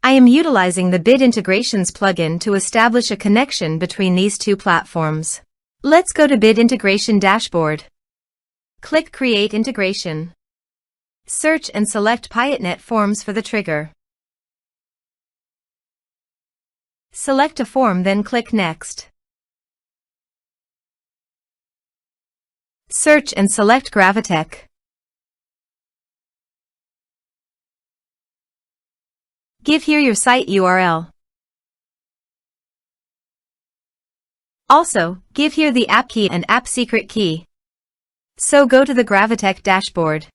I am utilizing the Bid Integrations plugin to establish a connection between these two platforms. Let's go to Bid Integration Dashboard. Click Create Integration. Search and select Piotnet Forms for the trigger. Select a form, then click Next. Search and select Gravitec. Give here your site URL. Also, give here the app key and app secret key. So go to the Gravitec dashboard.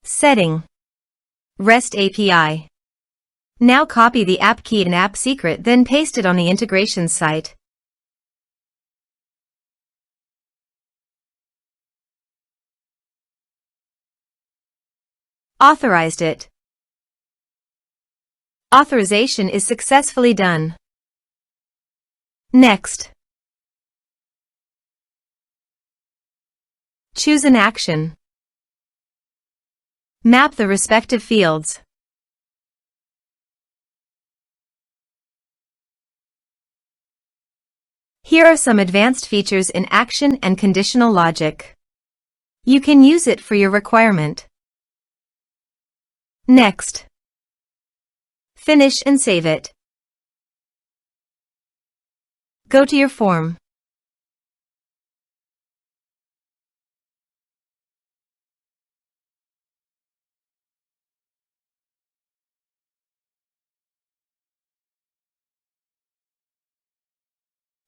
Setting. REST API. Now copy the app key and app secret, then paste it on the integrations site. Authorized it. Authorization is successfully done. Next. Choose an action. Map the respective fields. Here are some advanced features in action and conditional logic. You can use it for your requirement. Next. Finish and save it. Go to your form.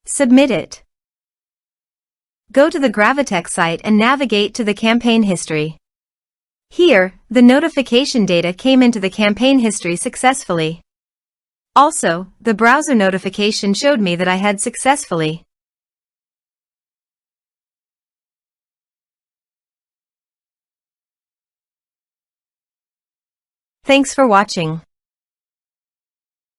Submit it. Go to the Gravitec site and navigate to the campaign history. Here, the notification data came into the campaign history successfully. Also, the browser notification showed me that I had successfully. Thanks for watching.